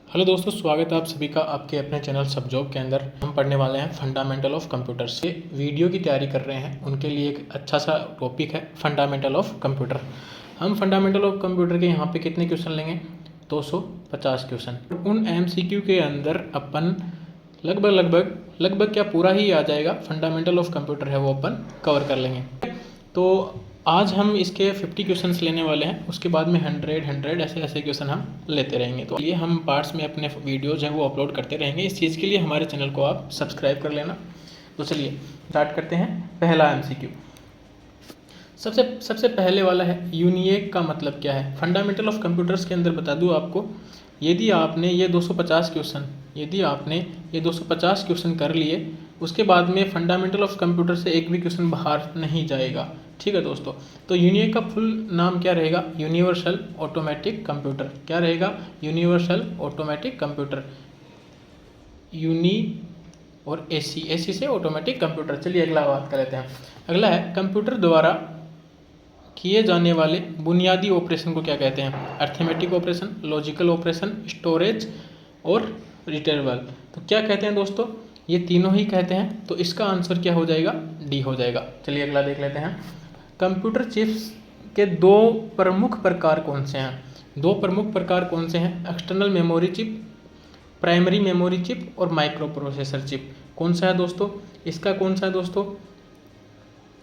Hello दोस्तों, स्वागत है आप सभी का आपके अपने चैनल सब जॉब के अंदर। हम पढ़ने वाले हैं फंडामेंटल ऑफ कंप्यूटर्स। ये वीडियो की तैयारी कर रहे हैं उनके लिए एक अच्छा सा टॉपिक है फंडामेंटल ऑफ कंप्यूटर। हम फंडामेंटल ऑफ कंप्यूटर के यहाँ पे कितने क्वेश्चन लेंगे? 250 क्वेश्चन। उन MCQ के अंदर अपन लगभग क्या पूरा ही आ जाएगा। फंडामेंटल ऑफ कंप्यूटर है वो अपन कवर कर लेंगे। तो आज हम इसके 50 क्वेश्चंस लेने वाले हैं, उसके बाद में 100 ऐसे क्वेश्चन हम लेते रहेंगे। तो ये हम पार्ट्स में अपने वीडियोज हैं वो अपलोड करते रहेंगे। इस चीज़ के लिए हमारे चैनल को आप सब्सक्राइब कर लेना। तो चलिए स्टार्ट करते हैं। पहला MCQ सबसे पहले वाला है, यूनिएक का मतलब क्या है? फंडामेंटल ऑफ कंप्यूटर्स के अंदर बता दूँ आपको, यदि आपने ये 250 क्वेश्चन कर लिए, उसके बाद में फंडामेंटल ऑफ कंप्यूटर से एक भी क्वेश्चन बाहर नहीं जाएगा। ठीक है दोस्तों। तो यूनिएक का फुल नाम क्या रहेगा? Universal automatic computer. क्या रहेगा? Universal automatic computer. यूनी और एसी से ऑटोमेटिक कंप्यूटर। चलिए अगला बात कर लेते हैं। अगला है, कंप्यूटर द्वारा किए जाने वाले बुनियादी ऑपरेशन को क्या कहते हैं? Arithmetic operation, logical operation, storage और रिट्रीवल। तो क्या कहते हैं दोस्तों? ये तीनों ही कहते हैं। तो इसका आंसर क्या हो जाएगा? डी हो जाएगा। चलिए अगला देख लेते हैं। कंप्यूटर चिप्स के दो प्रमुख प्रकार कौन से हैं? दो प्रमुख प्रकार कौन से हैं? External memory chip, primary memory chip और माइक्रो प्रोसेसर चिप। कौन सा है दोस्तों? इसका कौन सा है दोस्तों?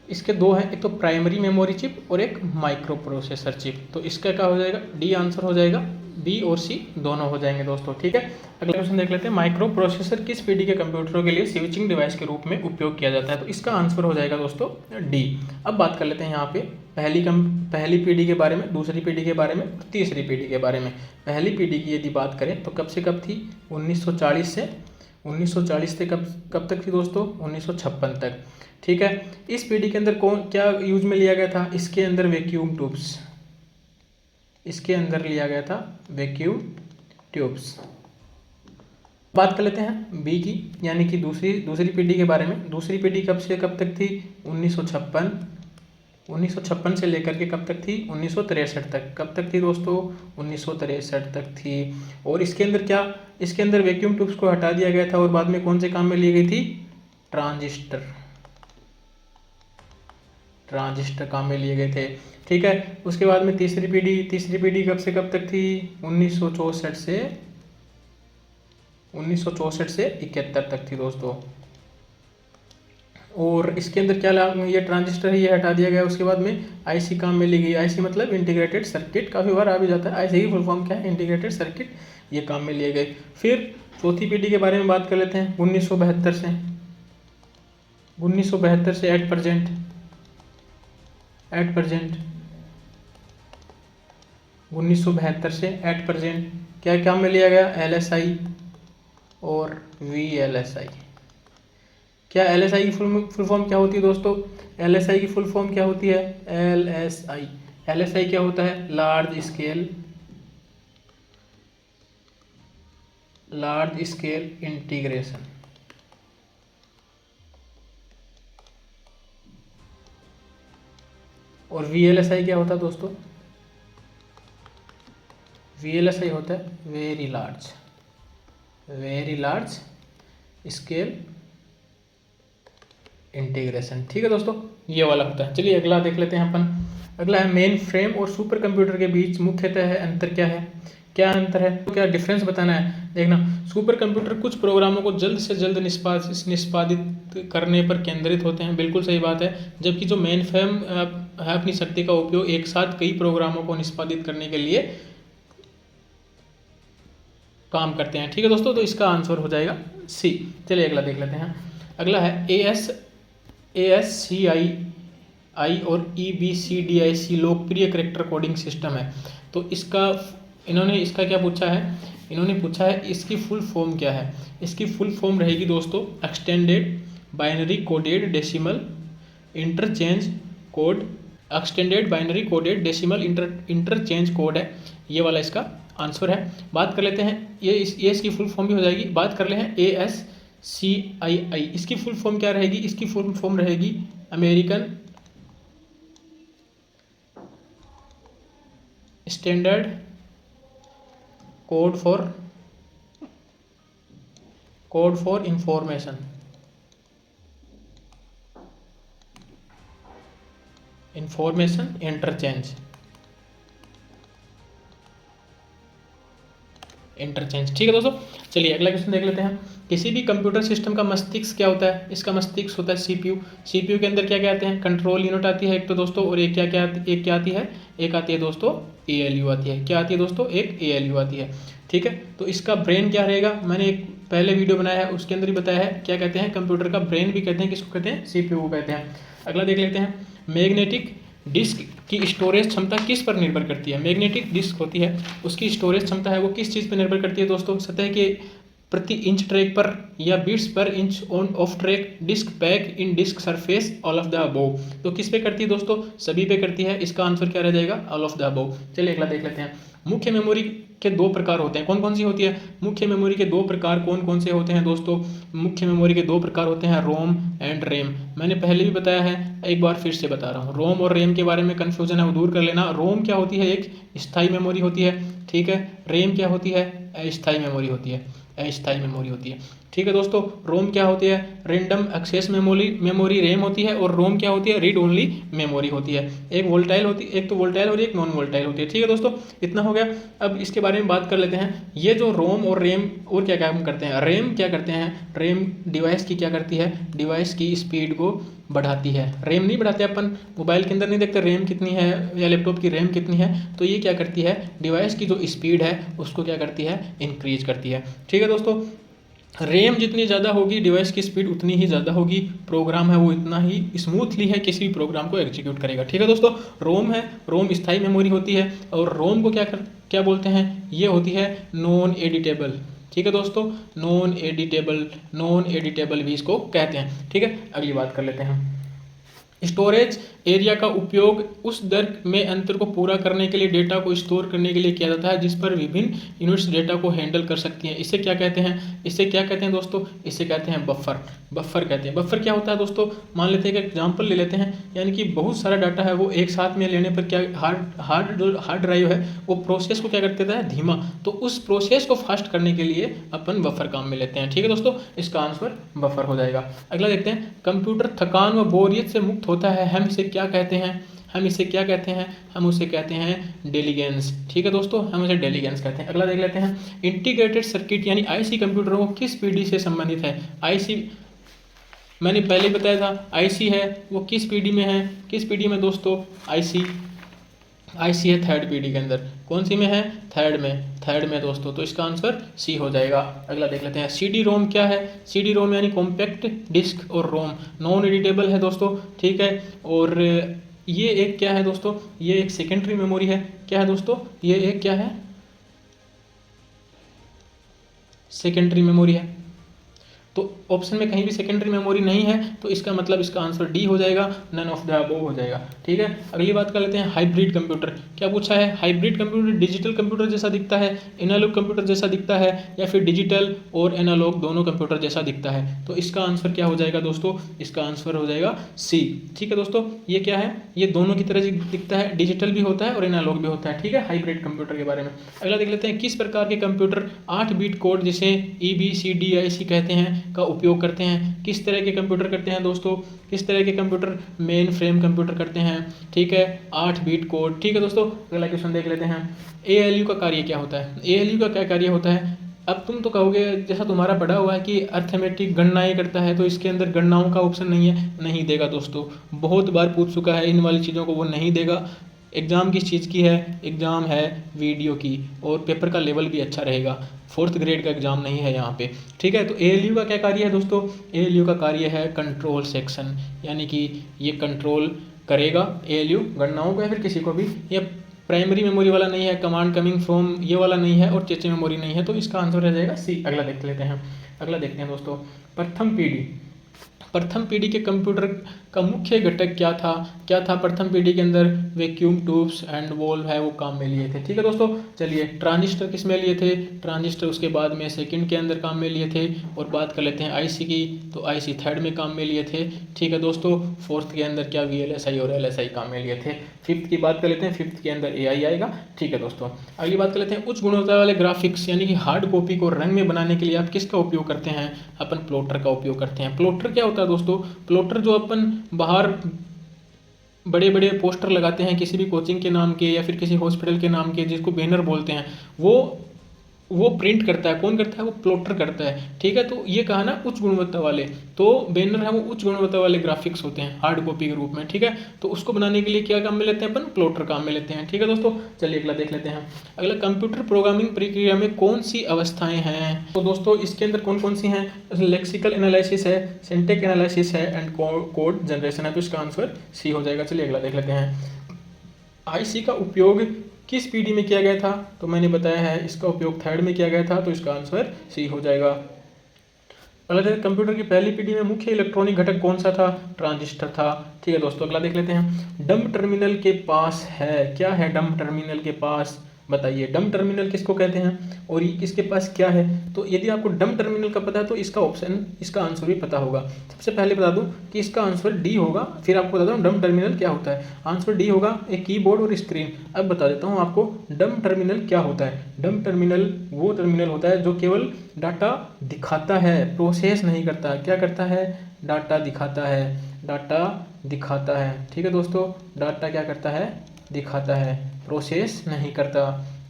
इसके दो हैं, एक तो प्राइमरी मेमोरी चिप और एक माइक्रो प्रोसेसर चिप। तो इसका क्या हो जाएगा? डी आंसर हो जाएगा। बी और सी दोनों हो जाएंगे दोस्तों। ठीक है, अगला क्वेश्चन देख लेते हैं। माइक्रो प्रोसेसर किस पीढ़ी के कंप्यूटरों के लिए स्विचिंग डिवाइस के रूप में उपयोग किया जाता है? तो इसका आंसर हो जाएगा दोस्तों डी। अब बात कर लेते हैं यहाँ पे पहली पीढ़ी के बारे में, दूसरी पीढ़ी के बारे में और तीसरी पीढ़ी के बारे में। पहली पीढ़ी की यदि बात करें तो कब से कब थी? 1940 से कब तक थी दोस्तों? 1956 तक। ठीक है। इस पीढ़ी के अंदर क्या यूज में लिया गया था? इसके अंदर वैक्यूम ट्यूब्स। इसके अंदर लिया गया था वैक्यूम ट्यूब्स। बात कर लेते हैं बी की, यानी कि दूसरी पीढ़ी के बारे में। दूसरी पीढ़ी कब से कब तक थी? 1956 से लेकर के कब तक थी? 1963 तक। कब तक थी दोस्तों? 1963 तक थी। और इसके अंदर क्या? इसके अंदर वैक्यूम ट्यूब्स को हटा दिया गया था और बाद में कौन से काम में ली गई थी? ट्रांजिस्टर काम में लिए गए थे। ठीक है। उसके बाद में तीसरी पीढ़ी कब से कब तक थी? 1964 से 71 तक थी दोस्तों। और इसके अंदर क्या ये ट्रांजिस्टर ही हटा दिया गया। उसके बाद में आईसी काम में ली गई। आईसी मतलब इंटीग्रेटेड सर्किट, काफ़ी बार आ भी जाता है। आईसी की फुल फॉर्म क्या है? Integrated circuit. ये काम में लिए गए। फिर चौथी पीढ़ी के बारे में बात कर लेते हैं। 1972 से एट प्रेजेंट 1972 से एट प्रेजेंट क्या काम में लिया गया? LSI और VLSI। क्या LSI की फुल फॉर्म क्या होती है दोस्तों? LSI की फुल फॉर्म क्या होती है? LSI क्या होता है? Large scale integration. और VLSI क्या होता है दोस्तों? VLSI होता है वेरी लार्ज स्केल इंटीग्रेशन। ठीक है दोस्तों, ये वाला होता है। चलिए अगला देख लेते हैं अपन। अगला है, मेन फ्रेम और सुपर कंप्यूटर के बीच मुख्यतः अंतर क्या है? क्या अंतर है? तो क्या डिफरेंस बताना है। देखना, सुपर कंप्यूटर कुछ प्रोग्रामों को जल्द से जल्द निष्पादित करने पर केंद्रित होते हैं। बिल्कुल सही बात है। जबकि जो मेन फ्रेम है अपनी शक्ति का उपयोग एक साथ कई प्रोग्रामों को निष्पादित करने के लिए काम करते हैं। ठीक है दोस्तों, तो इसका आंसर हो जाएगा सी। चलिए अगला देख लेते हैं। अगला है, ASCII और EBCDIC लोकप्रिय कैरेक्टर कोडिंग सिस्टम है। तो इसका क्या पूछा है? इन्होंने पूछा है इसकी फुल फॉर्म क्या है। इसकी फुल फॉर्म रहेगी दोस्तों extended binary coded decimal interchange code. Extended binary coded decimal interchange code है, ये वाला इसका आंसर है। बात कर लेते हैं, ये इसकी फुल फॉर्म भी हो जाएगी। बात कर ले हैं ASCII, इसकी फुल फॉर्म क्या रहेगी? इसकी फुल फॉर्म रहेगी American standard code for code for information, information interchange, interchange. ठीक है दोस्तों, चलिए अगला क्वेश्चन देख लेते हैं। किसी भी कंप्यूटर सिस्टम का मस्तिष्क क्या होता है? इसका मस्तिष्क होता है सीपीयू। सीपीयू के अंदर क्या क्या आते हैं? कंट्रोल यूनिट आती है एक तो दोस्तों, और एक क्या आती है? एक आती है दोस्तों एएलयू आती है। क्या आती है दोस्तों? एक एएलयू आती है। ठीक है, तो इसका ब्रेन क्या रहेगा? मैंने एक पहले वीडियो बनाया है उसके अंदर ही बताया है, क्या कहते हैं? कंप्यूटर का ब्रेन भी कहते हैं, किसको कहते हैं? सीपीयू को कहते हैं। अगला देख लेते हैं, मैग्नेटिक डिस्क की स्टोरेज क्षमता किस पर निर्भर करती है? मैग्नेटिक डिस्क होती है, उसकी स्टोरेज क्षमता है वो किस चीज़ पर निर्भर करती है दोस्तों? सतह के प्रति इंच ट्रैक पर या bits per inch on off track, disk pack in disk surface, all of the above. तो किस पे करती है दोस्तों? सभी पे करती है। इसका आंसर क्या रह जाएगा? All of the above. चलिए अगला देख लेते हैं। मुख्य मेमोरी के दो प्रकार होते हैं, कौन कौन सी होती है? मुख्य मेमोरी के दो प्रकार कौन कौन से होते हैं दोस्तों? मुख्य मेमोरी के दो प्रकार होते हैं, रोम एंड रैम। मैंने पहले भी बताया है, एक बार फिर से बता रहा हूँ। रोम और रैम के बारे में कन्फ्यूजन है वो दूर कर लेना। रोम क्या होती है? एक स्थायी मेमोरी होती है, ठीक है। रैम क्या होती है? अस्थायी मेमोरी होती है, अस्थायी मेमोरी होती है। ठीक है दोस्तों, रोम क्या होती है? रैंडम एक्सेस मेमोरी रैम होती है, और रोम क्या होती है? रीड ओनली मेमोरी होती है। एक वोल्टाइल होती है, एक तो वोल्टाइल और एक नॉन वोल्टाइल होती है। ठीक है दोस्तों, इतना हो गया। अब इसके बारे में बात कर लेते हैं। ये जो रोम और रैम और क्या काम करते हैं? रैम क्या करते हैं? रैम डिवाइस की क्या करती है? डिवाइस की स्पीड को बढ़ाती है। रैम नहीं बढ़ाते अपन, मोबाइल के अंदर नहीं देखते रैम कितनी है या लैपटॉप की रैम कितनी है, तो ये क्या करती है? डिवाइस की जो स्पीड है उसको क्या करती है? इंक्रीज करती है। ठीक है दोस्तों, रैम जितनी ज़्यादा होगी डिवाइस की स्पीड उतनी ही ज़्यादा होगी, प्रोग्राम है वो इतना ही स्मूथली है किसी भी प्रोग्राम को एग्जीक्यूट करेगा। ठीक है दोस्तों, रोम है, रोम स्थायी मेमोरी होती है, और रोम को क्या बोलते हैं? ये होती है नॉन एडिटेबल। ठीक है दोस्तों, नॉन एडिटेबल भी इसको कहते हैं। ठीक है, अगली बात कर लेते हैं। स्टोरेज एरिया का उपयोग उस दर में अंतर को पूरा करने के लिए डेटा को स्टोर करने के लिए किया जाता है जिस पर विभिन्न यूनिट्स डेटा को हैंडल कर सकती हैं। इसे क्या कहते हैं? इसे क्या कहते हैं दोस्तों? इसे कहते हैं बफर। बफर कहते हैं। बफर क्या होता है दोस्तों? मान लेते हैं कि एग्जांपल ले लेते हैं, यानी कि बहुत सारा डाटा है वो एक साथ में लेने पर क्या हार्ड ड्राइव है वो प्रोसेस को क्या कर देता है? धीमा। तो उस प्रोसेस को फास्ट करने के लिए अपन बफर काम में लेते हैं। ठीक है दोस्तों, इसका आंसर बफर हो जाएगा। अगला देखते हैं, कंप्यूटर थकान व बोरियत से मुक्त होता है, हम इसे क्या कहते हैं? हम इसे क्या कहते हैं? हम उसे कहते हैं डेलीगेंस। ठीक है दोस्तों, हम उसे डेलीगेंस कहते हैं। अगला देख लेते हैं, इंटीग्रेटेड सर्किट यानी आईसी कंप्यूटरों को किस पीढ़ी से संबंधित है? आईसी मैंने पहले बताया था, आईसी है वो किस पीढ़ी में है? किस पीढ़ी में दोस्तों? आईसी है थर्ड पीढ़ी के अंदर। कौन सी में है? थर्ड में दोस्तों, तो इसका आंसर सी हो जाएगा। अगला देख लेते हैं, सीडी रोम क्या है? सीडी रोम यानी कॉम्पैक्ट डिस्क और रोम, नॉन एडिटेबल है दोस्तों। ठीक है, और ये एक क्या है दोस्तों? ये एक सेकेंडरी मेमोरी है। क्या है दोस्तों? ये एक क्या है? सेकेंडरी मेमोरी है। तो ऑप्शन में कहीं भी सेकेंडरी मेमोरी नहीं है, तो इसका मतलब इसका आंसर डी हो जाएगा, नन ऑफ द अबव हो जाएगा। ठीक है, अगली बात कर लेते हैं, हाइब्रिड कंप्यूटर। क्या पूछा है? हाइब्रिड कंप्यूटर डिजिटल कंप्यूटर जैसा दिखता है, एनालॉग कंप्यूटर जैसा दिखता है, या फिर डिजिटल और एनालॉग दोनों कंप्यूटर जैसा दिखता है। तो इसका आंसर क्या हो जाएगा दोस्तों? इसका आंसर हो जाएगा सी। ठीक है दोस्तों, ये क्या है? ये दोनों की तरह दिखता है, डिजिटल भी होता है और एनालॉग भी होता है। ठीक है, हाइब्रिड कंप्यूटर के बारे में। अगला देख लेते हैं, किस प्रकार के कंप्यूटर 8 बिट कोड जिसे EBCDIC कहते हैं का उपयोग करते हैं? किस तरह के कंप्यूटर करते हैं दोस्तों? किस तरह के कंप्यूटर? मेन फ्रेम कंप्यूटर करते हैं। ठीक है, 8 बिट कोड। ठीक है दोस्तों, अगला क्वेश्चन देख लेते हैं, ALU का कार्य क्या होता है? ALU का क्या कार्य होता है? अब तुम तो कहोगे जैसा तुम्हारा पढ़ा हुआ है कि अर्थमेटिक गणनाएं करता है, तो इसके अंदर गणनाओं का ऑप्शन नहीं है। नहीं देगा दोस्तों, बहुत बार पूछ चुका है इन वाली चीज़ों को, वो नहीं देगा। एग्ज़ाम किस चीज़ की है? एग्ज़ाम है वीडियो की, और पेपर का लेवल भी अच्छा रहेगा। 4th ग्रेड का एग्ज़ाम नहीं है यहाँ पे। ठीक है, तो ALU का क्या कार्य है दोस्तों? ALU का कार्य है कंट्रोल सेक्शन, यानी कि ये कंट्रोल करेगा ALU गणनाओं को या फिर किसी को भी। ये प्राइमरी मेमोरी वाला नहीं है, कमांड कमिंग फ्रॉम ये वाला नहीं है, और चेचे मेमोरी नहीं है, तो इसका आंसर रह जाएगा सी। अगला देख लेते हैं, अगला देखते हैं दोस्तों, प्रथम पीढ़ी प्रथम पीढ़ी के कंप्यूटर का मुख्य घटक क्या था प्रथम पीढ़ी के अंदर? वैक्यूम ट्यूब्स एंड वॉल्व है वो काम में लिए थे। ठीक है दोस्तों, चलिए ट्रांजिस्टर किस में लिए थे? ट्रांजिस्टर उसके बाद में सेकंड के अंदर काम में लिए थे। और बात कर लेते हैं आईसी की, तो आईसी थर्ड में काम में लिए थे। ठीक है दोस्तों, फोर्थ के अंदर क्या वीएलएसआई और एलएसआई काम में लिए थे। फिफ्थ की बात कर लेते हैं, फिफ्थ के अंदर एआई आएगा। ठीक है दोस्तों, अगली बात कर लेते हैं उच्च गुणवत्ता वाले ग्राफिक्स यानी कि हार्ड कॉपी को रंग में बनाने के लिए आप किसका उपयोग करते हैं? अपन प्लॉटर का उपयोग करते हैं। प्लॉटर क्या होता है दोस्तों? प्लॉटर जो अपन बाहर बड़े बड़े पोस्टर लगाते हैं किसी भी कोचिंग के नाम के या फिर किसी हॉस्पिटल के नाम के, जिसको बैनर बोलते हैं, वो प्रिंट करता है। कौन करता है? वो प्लॉटर करता है। ठीक है, तो ये कहा ना उच्च गुणवत्ता वाले, तो बैनर है वो उच्च गुणवत्ता वाले ग्राफिक्स होते हैं हार्ड कॉपी के रूप में। ठीक है, तो उसको बनाने के लिए क्या काम में लेते हैं अपन? प्लॉटर काम में लेते हैं। ठीक है दोस्तों, चलिए अगला देख लेते हैं। अगला, कंप्यूटर प्रोग्रामिंग प्रक्रिया में कौन सी अवस्थाएं हैं? तो दोस्तों इसके अंदर कौन कौन सी हैं? लेक्सिकल एनालिसिस है, सिंटैक्स एनालिसिस है एंड कोड जनरेशन है। तो इसका आंसर सी हो जाएगा। चलिए अगला देख लेते हैं। आईसी का उपयोग किस पीढ़ी में किया गया था? तो मैंने बताया है इसका उपयोग थर्ड में किया गया था। तो इसका आंसर सी हो जाएगा। अगला, कंप्यूटर की पहली पीढ़ी में मुख्य इलेक्ट्रॉनिक घटक कौन सा था? ट्रांजिस्टर था। ठीक है दोस्तों, अगला देख लेते हैं। डंब टर्मिनल के पास है, क्या है डंब टर्मिनल के पास? बताइए, डंब टर्मिनल किसको कहते हैं और ये किसके पास क्या है? तो यदि आपको डंब टर्मिनल का पता है तो इसका आंसर भी पता होगा। सबसे पहले बता दूं कि इसका आंसर डी होगा, फिर आपको बता दूं डंब टर्मिनल क्या होता है। आंसर डी होगा, एक कीबोर्ड और स्क्रीन। अब बता देता हूं आपको डंब टर्मिनल क्या होता है। डंब टर्मिनल वो टर्मिनल होता है जो केवल डाटा दिखाता है, प्रोसेस नहीं करता। क्या करता है? डाटा दिखाता है, डाटा दिखाता है। ठीक है दोस्तों, डाटा क्या करता है? दिखाता है, प्रोसेस नहीं करता।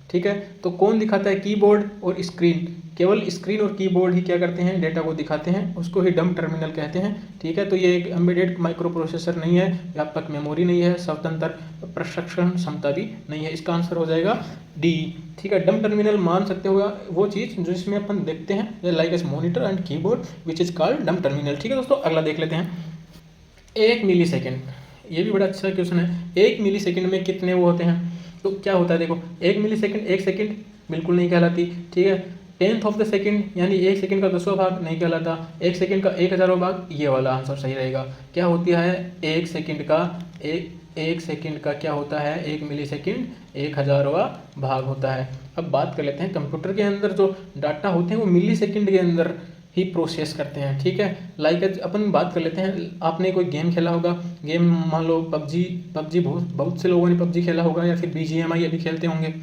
ठीक है, तो कौन दिखाता है? कीबोर्ड और स्क्रीन। केवल स्क्रीन और कीबोर्ड ही क्या करते हैं? डेटा को दिखाते हैं, उसको ही डंब टर्मिनल कहते हैं। ठीक है, तो ये एक एम्बेडेड माइक्रो प्रोसेसर नहीं है, व्यापक मेमोरी नहीं है, स्वतंत्र प्रसंस्करण क्षमता भी नहीं है। इसका आंसर हो जाएगा डी। ठीक है, डंब टर्मिनल मान सकते हो वो चीज़ जिसमें अपन देखते हैं like S monitor and keyboard which is called dumb terminal. ठीक है दोस्तों, अगला देख लेते हैं। 1 मिली सेकेंड, ये भी बड़ा अच्छा क्वेश्चन है। 1 मिली सेकेंड में कितने वो होते हैं? तो क्या होता है देखो, 1 मिली सेकेंड 1 सेकेंड बिल्कुल नहीं कहलाती। ठीक है, 10th ऑफ द सेकेंड यानी 1 सेकेंड का 10वां भाग नहीं कहलाता। 1 सेकेंड का 1000वां भाग, ये वाला आंसर सही रहेगा। क्या होती है 1 सेकेंड का? एक सेकेंड का क्या होता है? 1 मिली सेकेंड 1000वां भाग होता है। अब बात कर लेते हैं, कंप्यूटर के अंदर जो डाटा होते हैं वो मिली सेकेंड के अंदर ही प्रोसेस करते हैं। ठीक है, लाइक अपन बात कर लेते हैं, आपने कोई गेम खेला होगा, गेम मान लो पबजी बहुत से लोगों ने पबजी खेला होगा, या फिर BGMI अभी खेलते होंगे,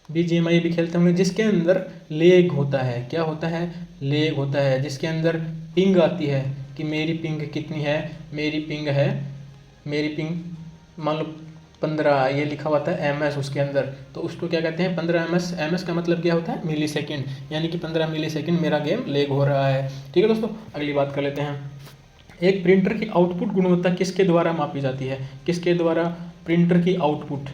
BGMI भी खेलते होंगे, जिसके अंदर लेग होता है। क्या होता है? लेग होता है, जिसके अंदर पिंग आती है कि मेरी पिंग कितनी है। मेरी पिंग मान लो 15, ये लिखा हुआ था MS उसके अंदर, तो उसको क्या कहते हैं? 15 MS का मतलब क्या होता है? मिली सेकेंड, यानी कि 15 मिली सेकेंड मेरा गेम लेग हो रहा है। ठीक है दोस्तों, अगली बात कर लेते हैं। एक प्रिंटर की आउटपुट गुणवत्ता किसके द्वारा मापी जाती है? किसके द्वारा? प्रिंटर की आउटपुट,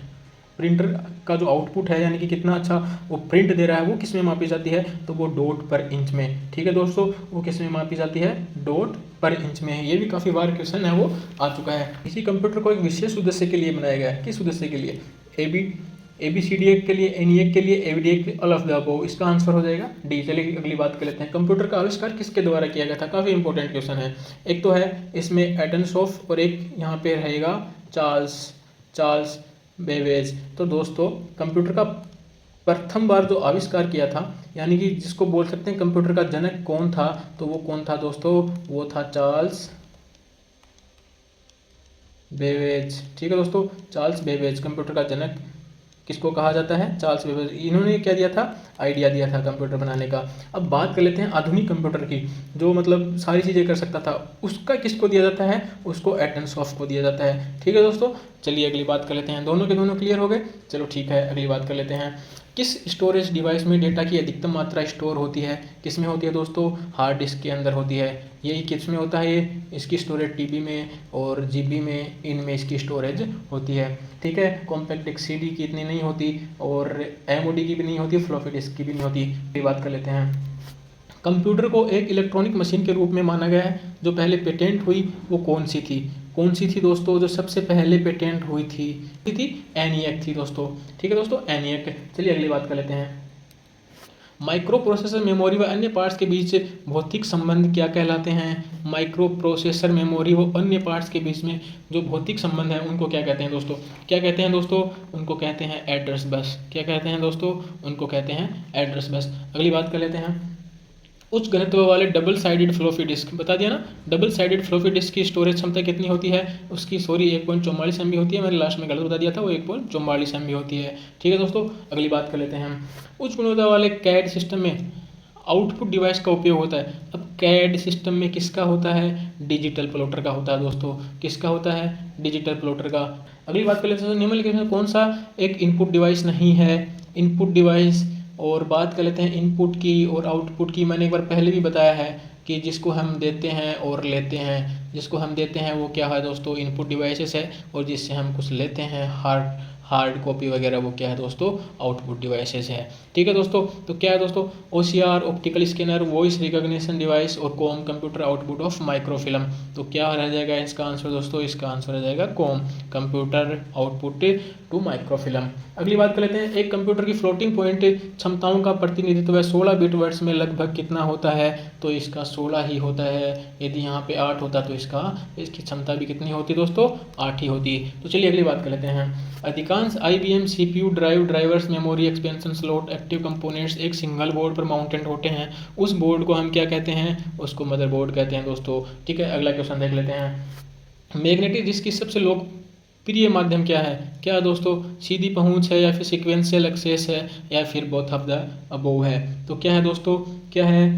प्रिंटर का जो आउटपुट है यानी कि कितना अच्छा वो प्रिंट दे रहा है, वो किस में मापी जाती है? तो वो डॉट पर इंच में। ठीक है दोस्तों, वो किस में मापी जाती है? डॉट पर इंच में। ये भी काफ़ी बार क्वेश्चन है वो आ चुका है। इसी कंप्यूटर को एक विशेष उद्देश्य के लिए बनाया गया है। किस उद्देश्य के लिए? ABCD के लिए, ENIAC के लिए, AVDA के लिए, ऑल ऑफ द अबव। इसका आंसर हो जाएगा डी। चलिए अगली बात कर लेते हैं। कंप्यूटर का आविष्कार किसके द्वारा किया गया था? काफ़ी इंपॉर्टेंट क्वेश्चन है। एक तो है इसमें एडम्सॉफ और एक यहाँ पे रहेगा चार्ल्स बेबेज। तो दोस्तों कंप्यूटर का प्रथम बार जो आविष्कार किया था, यानी कि जिसको बोल सकते हैं कंप्यूटर का जनक कौन था, तो वो कौन था दोस्तों? वो था चार्ल्स बेबेज। ठीक है दोस्तों, चार्ल्स बेबेज कंप्यूटर का जनक किसको कहा जाता है? Charles Babbage. इन्होंने क्या दिया था? आइडिया दिया था कंप्यूटर बनाने का। अब बात कर लेते हैं आधुनिक कंप्यूटर की, जो मतलब सारी चीज़ें कर सकता था, उसका किसको दिया जाता है? उसको एटम्सॉफ्ट को दिया जाता है। ठीक है दोस्तों, चलिए अगली बात कर लेते हैं। दोनों के दोनों क्लियर हो गए? चलो ठीक है, अगली बात कर लेते हैं। किस स्टोरेज डिवाइस में डेटा की अधिकतम मात्रा स्टोर होती है? किस में होती है दोस्तों? हार्ड डिस्क के अंदर होती है। यही किस में होता है? ये इसकी स्टोरेज TB में और GB में, इनमें इसकी स्टोरेज होती है। ठीक है, कॉम्पैक्ट डिस्क CD की इतनी नहीं होती और MOD की भी नहीं होती, फ्लॉपी डिस्क की भी नहीं होती। ये बात कर लेते हैं। कंप्यूटर को एक इलेक्ट्रॉनिक मशीन के रूप में माना गया है। जो पहले पेटेंट हुई वो कौन सी थी दोस्तों? जो सबसे पहले पेटेंट हुई थी ENIAC थी दोस्तों। ठीक है दोस्तों, ENIAC। चलिए अगली बात कर लेते हैं। माइक्रो प्रोसेसर मेमोरी व अन्य पार्ट्स के बीच भौतिक संबंध क्या कहलाते हैं? माइक्रो प्रोसेसर मेमोरी व अन्य पार्ट्स के बीच में जो भौतिक संबंध है उनको क्या कहते हैं दोस्तों? क्या कहते हैं दोस्तों? उनको कहते हैं एड्रेस बस। क्या कहते हैं दोस्तों? उनको कहते हैं एड्रेस बस। अगली बात कर लेते हैं, उच्च घनत्व वाले डबल साइडेड फ्लॉपी डिस्क, बता दिया ना, डबल साइडेड फ्लॉपी डिस्क की स्टोरेज क्षमता कितनी होती है? उसकी 1.44 MB होती है, मैंने लास्ट में गलत बता दिया था, वो 1.44 MB होती है। ठीक है दोस्तों, अगली बात कर लेते हैं हम, उच्च गुणवत्ता वाले कैड सिस्टम में आउटपुट डिवाइस का उपयोग होता है। अब कैड सिस्टम में किसका होता है? डिजिटल प्लॉटर का होता है दोस्तों। किसका होता है? डिजिटल प्लॉटर का। अगली बात कर लेते हैं, निम्नलिखित में कौन सा एक इनपुट डिवाइस नहीं है? इनपुट डिवाइस, और बात कर लेते हैं इनपुट की और आउटपुट की। मैंने एक बार पहले भी बताया है कि जिसको हम देते हैं और लेते हैं, जिसको हम देते हैं वो क्या है दोस्तों? इनपुट डिवाइसेस है, और जिससे हम कुछ लेते हैं हार्ड कॉपी वगैरह, वो क्या है दोस्तों? आउटपुट डिवाइसेस है। ठीक है दोस्तों, तो क्या है दोस्तों? OCR optical scanner, voice recognition device और COM computer output of microfilm. तो क्या रह जाएगा इसका आंसर दोस्तों? इसका आंसर रह जाएगा COM computer output to microfilm. अगली बात कर लेते हैं, एक कंप्यूटर की फ्लोटिंग पॉइंट क्षमताओं का प्रतिनिधित्व है 16 बिट वर्ड्स में लगभग कितना होता है? तो इसका 16 ही होता है। यदि यहाँ पे 8 होता तो इसकी क्षमता भी कितनी होती दोस्तों? 8 ही होती। तो चलिए अगली बात कर लेते हैं, अधिकांश IBM CPU drive, drivers, memory expansion slot, active components एक सिंगल बोर्ड पर माउंटेड होते हैं। उस बोर्ड को हम क्या कहते हैं? उसको मदरबोर्ड कहते हैं दोस्तों। ठीक है, अगला क्वेश्चन देख लेते हैं, मैग्नेटिक डिस्क की सबसे लोकप्रिय माध्यम क्या है? क्या दोस्तों? सीधी पहुंच है, या फिर सीक्वेंशियल एक्सेस है, या फिर बोथ ऑफ द अबोव है? तो क्या है दोस्तों? क्या है?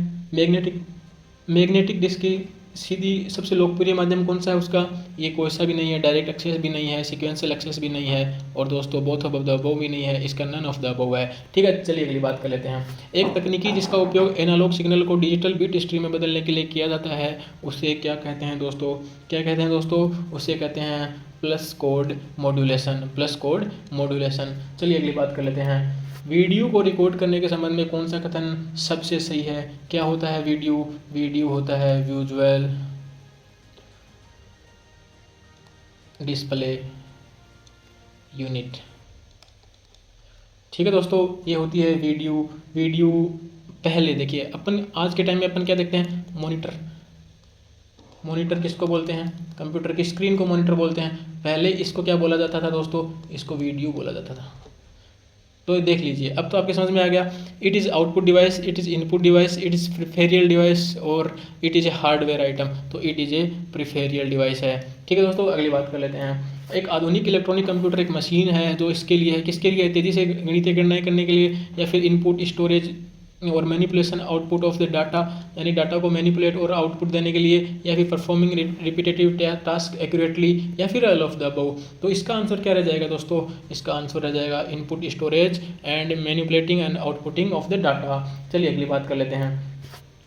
मैग्नेटिक डिस्क की सीधी सबसे लोकप्रिय माध्यम कौन सा है उसका? ये कोई सा भी नहीं है, डायरेक्ट एक्सेस भी नहीं है, सीक्वेंशियल एक्सेस भी नहीं है, और दोस्तों बोथ ऑफ द अबव भी नहीं है, इसका नन ऑफ द अबव है। ठीक है, चलिए अगली बात कर लेते हैं, एक तकनीकी जिसका उपयोग एनालॉग सिग्नल को डिजिटल बिट स्ट्रीम में बदलने के लिए किया जाता है, उसे क्या कहते हैं दोस्तों? क्या कहते हैं दोस्तों? उसे कहते हैं plus code modulation. Plus code modulation. चलिए अगली बात कर लेते हैं, वीडियो को रिकॉर्ड करने के संबंध में कौन सा कथन सबसे सही है? क्या होता है वीडियो? वीडियो होता है विजुअल डिस्प्ले यूनिट। ठीक है दोस्तों, ये होती है वीडियो। पहले देखिए, अपन आज के टाइम में अपन क्या देखते हैं? मॉनिटर किसको बोलते हैं? कंप्यूटर की स्क्रीन को मॉनिटर बोलते हैं। पहले इसको क्या बोला जाता था दोस्तों? इसको वीडियो बोला जाता था। तो देख लीजिए, अब तो आपके समझ में आ गया, it is output device, it is input device, it is peripheral device, और it is a hardware item. तो it is a peripheral device है। ठीक है दोस्तों, अगली बात कर लेते हैं, एक आधुनिक इलेक्ट्रॉनिक कंप्यूटर एक मशीन है जो इसके लिए है, किसके लिए? तेज़ी से गणितीय गणनाएं करने के लिए, या फिर इनपुट स्टोरेज और manipulation output of the data, यानी डाटा को मैनिपुलेट और आउटपुट देने के लिए, या फिर परफॉर्मिंग रिपीटेटिव टास्क एक्यूरेटली, या फिर ऑल ऑफ द अबव। तो इसका आंसर क्या रह जाएगा दोस्तों? इसका आंसर रह जाएगा input storage and manipulating and outputting of the data. चलिए अगली बात कर लेते हैं,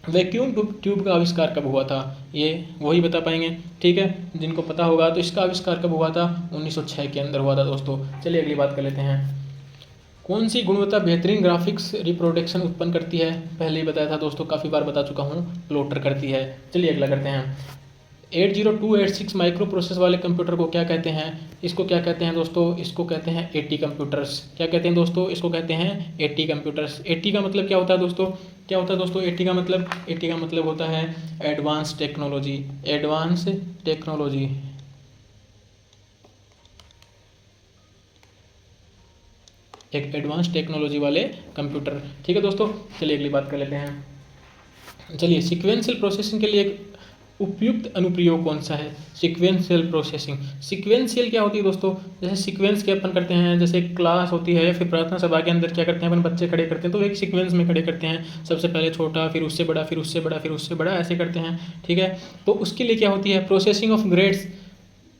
वैक्यूम ट्यूब का आविष्कार कब हुआ था? ये वही बता पाएंगे। ठीक है, जिनको पता होगा तो इसका आविष्कार कब हुआ था? 1906 के अंदर हुआ था दोस्तों। चलिए अगली बात कर लेते हैं, कौन सी गुणवत्ता बेहतरीन ग्राफिक्स रिप्रोडक्शन उत्पन्न करती है? पहले ही बताया था दोस्तों, काफ़ी बार बता चुका हूँ, प्लॉटर करती है। चलिए अगला करते हैं, 80286 माइक्रो प्रोसेसर वाले कंप्यूटर को क्या कहते हैं? इसको क्या कहते हैं दोस्तों? इसको कहते हैं AT कंप्यूटर्स। क्या कहते हैं दोस्तों? इसको कहते हैं AT कंप्यूटर्स। AT का मतलब क्या होता है दोस्तों? क्या होता है दोस्तों AT का मतलब? AT का मतलब होता है एडवांस टेक्नोलॉजी। एडवांस टेक्नोलॉजी, एक एडवांस टेक्नोलॉजी वाले कंप्यूटर। ठीक है दोस्तों, चलिए अगली बात कर लेते हैं, चलिए सीक्वेंशियल प्रोसेसिंग के लिए एक उपयुक्त अनुप्रयोग कौन सा है? Sequential processing. सीक्वेंशियल क्या होती है दोस्तों? जैसे सीक्वेंस के अपन करते हैं, जैसे क्लास होती है या फिर प्रार्थना सभा के अंदर क्या करते हैं अपन? बच्चे खड़े करते हैं, तो एक सीक्वेंस में खड़े करते हैं, सबसे पहले छोटा, फिर उससे बड़ा, फिर उससे बड़ा, फिर उससे बड़ा, ऐसे करते हैं। ठीक है, तो उसके लिए क्या होती है? Processing of grades.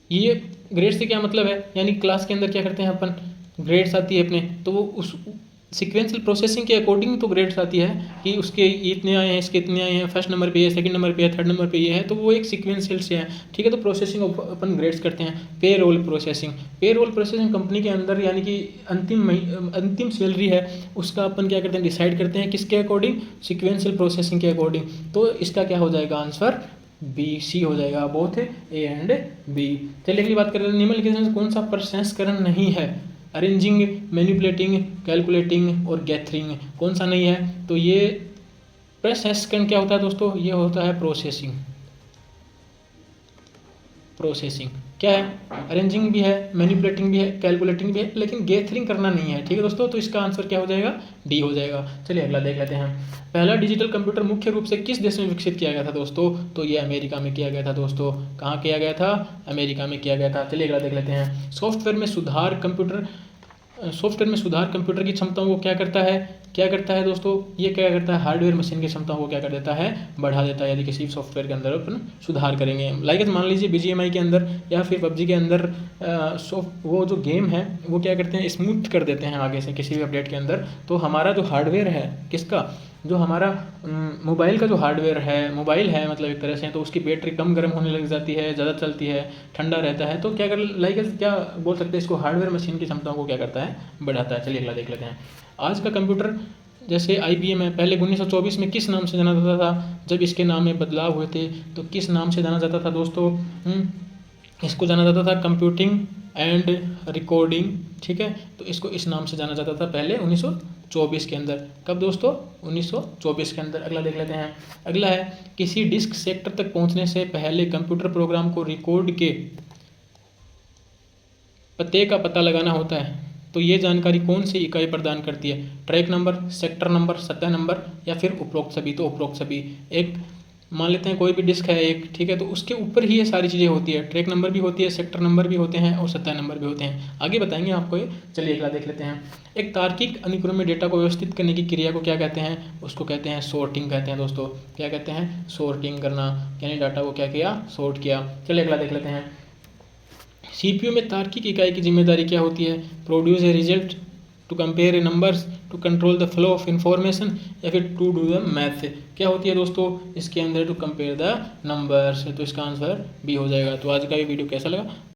ये ग्रेड से क्या मतलब है? यानी क्लास के अंदर क्या करते हैं अपन? ग्रेड्स आती है अपने, तो वो उस सीक्वेंशियल प्रोसेसिंग के अकॉर्डिंग तो ग्रेड्स आती है कि उसके इतने आए हैं, इसके इतने आए हैं, फर्स्ट नंबर पे ये, सेकंड नंबर पे है, थर्ड नंबर पे ये है, तो वो एक सीक्वेंशियल से है। ठीक है, तो प्रोसेसिंग अपन ग्रेड्स करते हैं। पे रोल प्रोसेसिंग कंपनी के अंदर, यानी कि अंतिम सैलरी है उसका अपन क्या करते हैं? डिसाइड करते हैं किसके अकॉर्डिंग? सीक्वेंशियल प्रोसेसिंग के अकॉर्डिंग। तो इसका क्या हो जाएगा आंसर? BC हो जाएगा, बोथ A एंड B। चलिए अगली बात करें, निम्नलिखित में कौन सा प्रसंस्करण नहीं है? अरेंजिंग, मैनिपुलेटिंग, कैलकुलेटिंग और गैथरिंग कौन सा नहीं है? तो ये सेकंड क्या होता है दोस्तों? ये होता है प्रोसेसिंग। प्रोसेसिंग क्या है? अरेंजिंग भी है, मैनिपुलेटिंग भी है, कैलकुलेटिंग भी है, लेकिन गैथरिंग करना नहीं है। ठीक है दोस्तों, तो इसका आंसर क्या हो जाएगा? डी हो जाएगा। चलिए अगला देख लेते हैं। पहला डिजिटल कंप्यूटर मुख्य रूप से किस देश में विकसित किया गया था दोस्तों? तो ये अमेरिका में किया गया था दोस्तों। कहाँ किया गया था? अमेरिका में किया गया था। चलिए अगला देख लेते हैं। सॉफ्टवेयर में सुधार कंप्यूटर की क्षमताओं को क्या करता है दोस्तों? ये क्या करता है? हार्डवेयर मशीन की क्षमताओं को क्या कर देता है? बढ़ा देता है। यदि किसी सॉफ्टवेयर के अंदर अपन सुधार करेंगे, लाइक मान लीजिए BGMI के अंदर या फिर PUBG के अंदर वो जो गेम है वो क्या करते हैं? स्मूथ कर देते हैं आगे से किसी भी अपडेट के अंदर। तो हमारा जो हार्डवेयर है, किसका? जो हमारा मोबाइल का जो हार्डवेयर है, मोबाइल है मतलब एक तरह से, तो उसकी बैटरी कम गर्म होने लग जाती है, ज़्यादा चलती है, ठंडा रहता है, तो क्या बोल सकते हैं इसको? हार्डवेयर मशीन की क्षमताओं को क्या करता है? बढ़ाता है। चलिए अगला देख लेते हैं। आज का कंप्यूटर जैसे IBM है, पहले 1924 में किस नाम से जाना जाता था? जब इसके नाम में बदलाव हुए थे तो किस नाम से जाना जाता था दोस्तों? इसको जाना जाता था कंप्यूटिंग एंड रिकॉर्डिंग। ठीक है, तो इसको इस नाम से जाना जाता था पहले 1924 के अंदर। कब दोस्तों? 1924 के अंदर। अगला देख लेते हैं। अगला है, किसी डिस्क सेक्टर तक पहुंचने से पहले कंप्यूटर प्रोग्राम को रिकॉर्ड के पते का पता लगाना होता है, तो ये जानकारी कौन सी इकाई प्रदान करती है? ट्रैक नंबर, सेक्टर नंबर, सतह नंबर या फिर उपरोक्त सभी? तो उपरोक्त सभी। एक मान लेते हैं कोई भी डिस्क है एक, ठीक है, तो उसके ऊपर ही ये सारी चीज़ें होती है। ट्रैक नंबर भी होती है, सेक्टर नंबर भी होते हैं और सतह नंबर भी होते हैं। आगे बताएंगे आपको ये। चलिए अगला देख लेते हैं। एक तार्किक अनुक्रम में डेटा को व्यवस्थित करने की क्रिया को क्या कहते हैं? उसको कहते हैं सॉर्टिंग कहते हैं दोस्तों। क्या कहते हैं? सॉर्टिंग करना, यानी डाटा को क्या किया? सॉर्ट किया। चलिए अगला देख लेते हैं। CPU में तार्किक इकाई की जिम्मेदारी क्या होती है? Produce a result, to compare a numbers, to control the flow of information या फिर टू डू द मैथ। क्या होती है दोस्तों इसके अंदर? To compare the numbers. तो इसका आंसर बी हो जाएगा। तो आज का ये वीडियो कैसा लगा?